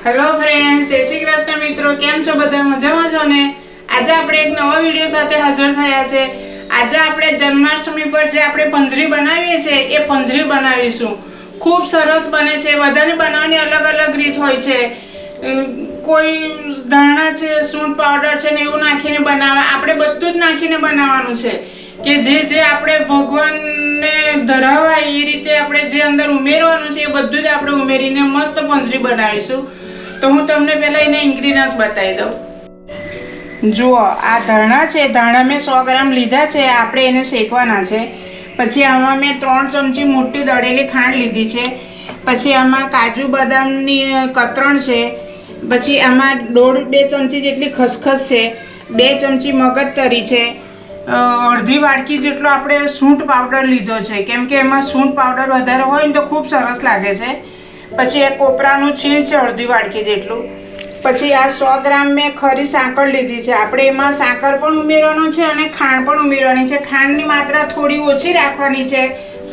Hello friends, જય શ્રી કૃષ્ણ મિત્રો, કેમ છો બધા? મજામાં છો ને? આજે આપણે એક નવા વિડીયો સાથે હાજર થયા છે. આજે આપણે જન્માષ્ટમી પર જે આપણે પંજરી બનાવીએ છીએ એ પંજરી બનાવીશું. ખૂબ સરસ બને છે. બધાની બનાવવાની અલગ અલગ રીત હોય છે. કોઈ ધાણા છે, સૂંઠ પાવડર છે ને એવું નાખીને બનાવે. આપણે બધું જ નાખીને બનાવવાનું છે કે જે આપણે ભગવાનને ધરાવાય એ રીતે આપણે જે અંદર ઉમેરવાનું છે એ બધું જ આપણે ઉમેરીને મસ્ત પંજરી બનાવીશું. તો હું તમને પહેલાં એના ઇન્ગ્રીડિયન્ટ્સ બતાવી દઉં. જુઓ, આ ધાણા છે. ધાણા મેં 100 ગ્રામ લીધા છે. આપણે એને શેકવાના છે. પછી આમાં મેં 3 ચમચી મોટી દળેલી ખાંડ લીધી છે. પછી આમાં કાજુ બદામની કતરણ છે. પછી આમાં 1.5-2 ચમચી જેટલી ખસખસ છે. 2 ચમચી મગજતરી છે. અડધી વાડકી જેટલો આપણે સૂંઠ પાવડર લીધો છે, કેમ કે એમાં સૂંઠ પાવડર વધારે હોય ને તો ખૂબ સરસ લાગે છે. પછી એક કોપરાનું છીણ છે, અડધી વાડકી જેટલું. પછી આ 100 ગ્રામ મેં ખરી સાકર લીધી છે. આપણે એમાં સાકર પણ ઉમેરવાનું છે અને ખાંડ પણ ઉમેરવાની છે. ખાંડની માત્રા થોડી ઓછી રાખવાની છે,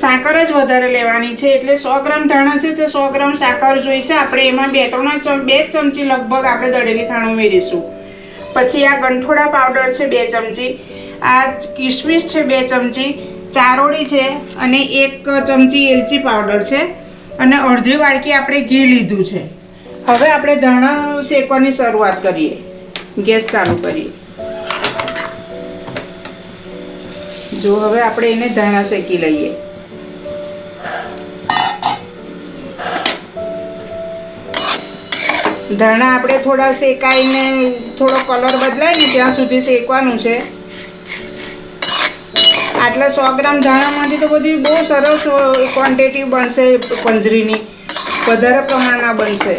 સાકર જ વધારે લેવાની છે. એટલે 100 ગ્રામ ધાણા છે તો 100 ગ્રામ સાકર જોઈશે. આપણે એમાં 2 ચમચી લગભગ આપણે દળેલી ખાંડ ઉમેરીશું. પછી આ ગંઠોડા પાવડર છે 2 ચમચી. આ કિશમિશ છે 2 ચમચી. ચારોળી છે અને 1 ચમચી એલચી પાવડર છે અને અડધી વાડકી આપણે ઘી લીધું છે. હવે આપણે ધાણા શેકવાની શરૂઆત કરીએ. ગેસ ચાલુ કરીએ. જો હવે આપણે એને ધાણા શેકી લઈએ. ધાણા આપણે થોડા શેકાઈને થોડો કલર બદલાય ને ત્યાં સુધી શેકવાનું છે. આટલા 100 ગ્રામ ધાણામાંથી તો બધી બહુ સરસ ક્વોન્ટિટી બનશે પંજરીની. વધારે પ્રમાણમાં બનશે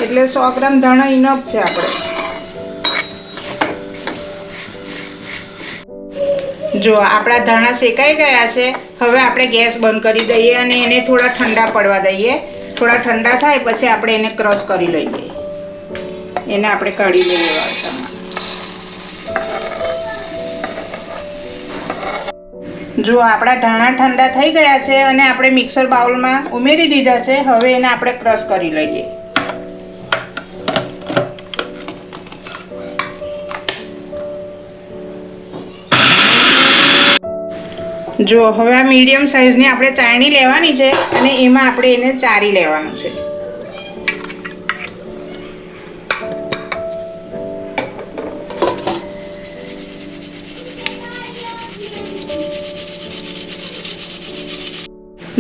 એટલે 100 ગ્રામ ધાણા ઇનફ છે આપણે. જો આપણા ધાણા શેકાઈ ગયા છે. હવે આપણે ગેસ બંધ કરી દઈએ અને એને થોડા ઠંડા પડવા દઈએ. થોડા ઠંડા થાય પછી આપણે એને ક્રશ કરી લઈએ. એને આપણે કાઢી લઈએ વાસણમાં. જો આપણા ધાણા ઠંડા થઈ ગયા છે અને આપણે મિક્સર બાઉલમાં ઉમેરી દીધા છે. હવે એને આપણે ક્રશ કરી લઈએ. જો હવે આ મીડિયમ સાઈઝની આપણે ચાળણી લેવાની છે અને એમાં આપણે એને ચારી લેવાનું છે.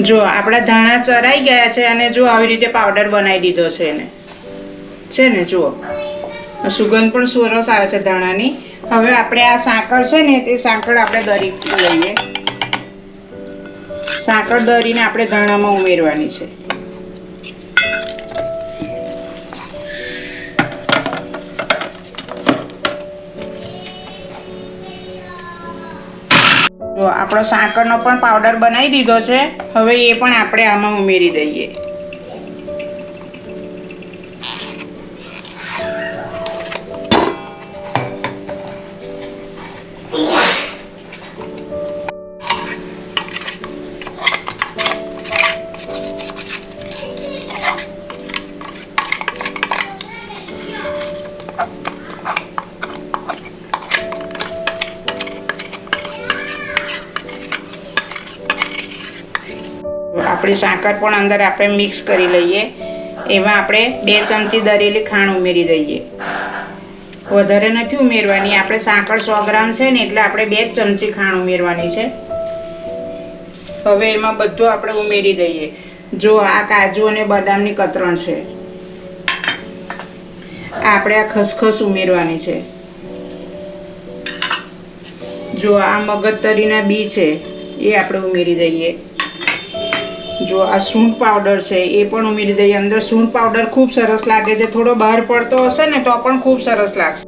જો આપણા ધાણા ચરાઈ ગયા છે અને જો આવી રીતે પાવડર બનાવી દીધો છે એને છે ને. જુઓ, સુગંધ પણ સરસ આવે છે ધાણાની. હવે આપણે આ સાકર છે ને તે સાકર આપણે દરી લઈએ. સાકર દરીને આપણે ધાણામાં ઉમેરવાની છે. જો આપણો સાકરનો પણ પાવડર બનાવી દીધો છે. હવે એ પણ આપણે આમાં ઉમેરી દઈએ. આપણી સાકર પણ અંદર આપણે મિક્સ કરી લઈએ. એમાં આપણે 2 ચમચી દળેલી ખાંડ ઉમેરી દઈએ. વધારે નથી ઉમેરવાની. આપણે સાકર 100 ગ્રામ છે ને એટલે આપણે 2 ચમચી ખાંડ ઉમેરવાની છે. હવે એમાં બધું આપણે ઉમેરી દઈએ. જો આ કાજુ અને બદામની કતરણ છે. આપણે આ ખસખસ ઉમેરવાની છે. જો આ મગજતરીના બી છે એ આપણે ઉમેરી દઈએ. જો આ સૂંઠ પાવડર છે એ પણ ઉમેરી દઈએ. અંદર સૂંઠ પાવડર ખૂબ સરસ લાગે છે. થોડો બહાર પડતો હશે ને તો પણ ખૂબ સરસ લાગશે.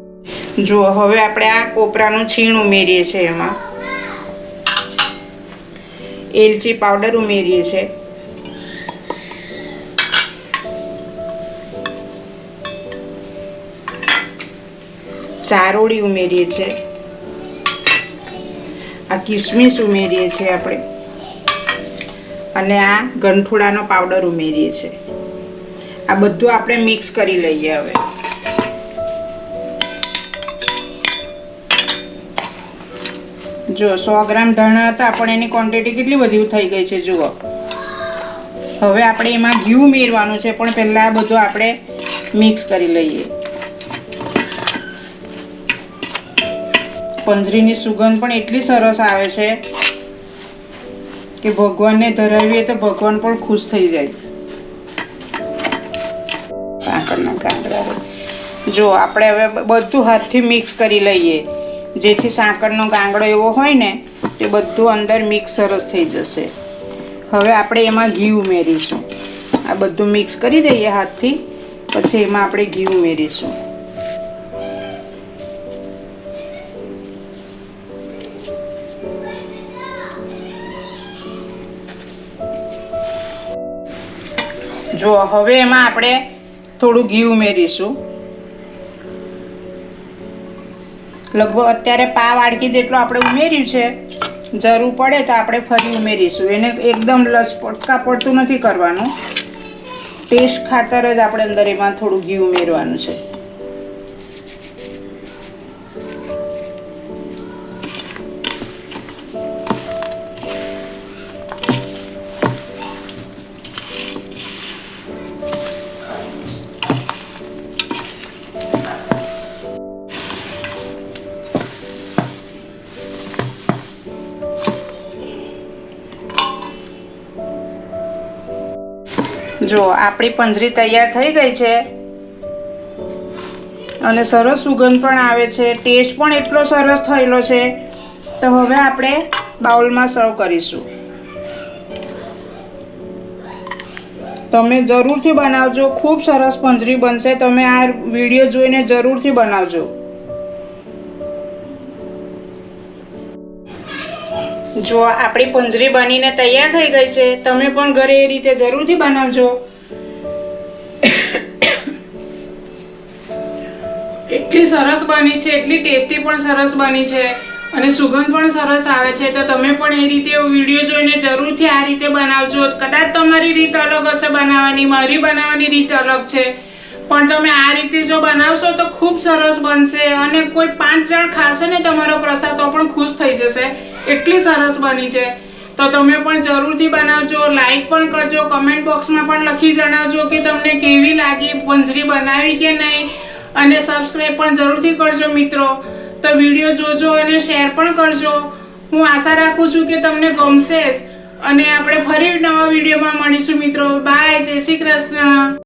જો હવે આપણે આ કોપરાનું છીણ ઉમેરીએ છીએ. એમાં એલચી પાવડર ઉમેરીએ છીએ. ચારોળી ઉમેરીએ છીએ. આ કિશમિશ ઉમેરીએ છીએ આપણે અને આ ગંઠોડાનો પાવડર ઉમેરીએ છીએ. આ બધું આપણે મિક્સ કરી લઈએ. હવે જો 100 ગ્રામ ધાણા હતા પણ એની ક્વોન્ટિટી કેટલી બધી થઈ ગઈ છે જુઓ. હવે આપણે એમાં ઘી ઉમેરવાનું છે, પણ પહેલા આ બધું આપણે મિક્સ કરી લઈએ. પંજરીની સુગંધ પણ એટલી સરસ આવે છે કે ભગવાનને ધરાવીએ તો ભગવાન પણ ખુશ થઈ જાય. સાકરના ગાંગડા જો આપણે હવે બધું હાથથી મિક્સ કરી લઈએ, જેથી સાકરનો ગાંગડો એવો હોય ને તે બધું અંદર મિક્સ સરસ થઈ જશે. હવે આપણે એમાં ઘી ઉમેરીશું. આ બધું મિક્સ કરી દઈએ હાથથી, પછી એમાં આપણે ઘી ઉમેરીશું. જો હવે એમાં આપણે થોડું ઘી ઉમેરીશું. લગભગ અત્યારે પા વાડકી જેટલું આપણે ઉમેર્યું છે. જરૂર પડે તો આપણે ફરી ઉમેરીશું. એને એકદમ લચપટકા પડતું નથી કરવાનું. ટેસ્ટ ખાતર જ આપણે અંદર એમાં થોડું ઘી ઉમેરવાનું છે. જો આપણી પંજરી તૈયાર થઈ ગઈ છે અને સરસ સુગંધ પણ આવે છે. ટેસ્ટ પણ એટલો સરસ થયેલો છે. તો હવે આપણે બાઉલમાં સર્વ કરીશું. તમે જરૂરથી બનાવજો, ખૂબ સરસ પંજરી બનશે. તમે આ વિડીયો જોઈને જરૂરથી બનાવજો. જો આપણી પંજરી બનીને તૈયાર થઈ ગઈ છે. તમે પણ ઘરે એ રીતે જરૂરથી બનાવજો. એટલી સરસ બની છે, એટલી ટેસ્ટી પણ સરસ બની છે અને સુગંધ પણ સરસ આવે છે. તો તમે પણ એ રીતે વિડીયો જોઈને જરૂરથી આ રીતે બનાવજો. કદાચ તમારી રીત અલગ હશે બનાવવાની, મારી બનાવવાની રીત અલગ છે, પણ તમે આ રીતે જો બનાવશો તો ખૂબ સરસ બનશે અને કોઈ 5 જણ ખાશે ને તમારો પ્રસાદ તો પણ ખુશ થઈ જશે. એટલી સરસ બની છે. તો તમે પણ જરૂરથી બનાવજો. લાઈક પણ કરજો. કમેન્ટ બોક્સમાં પણ લખી જણાવજો કે તમને કેવી લાગી, પંજરી બનાવી કે નહીં, અને સબસ્ક્રાઈબ પણ જરૂરથી કરજો મિત્રો. તો વિડીયો જોજો અને શેર પણ કરજો. હું આશા રાખું છું કે તમને ગમશે જ. અને આપણે ફરી નવા વિડીયોમાં મળીશું મિત્રો. બાય. જય શ્રી કૃષ્ણ.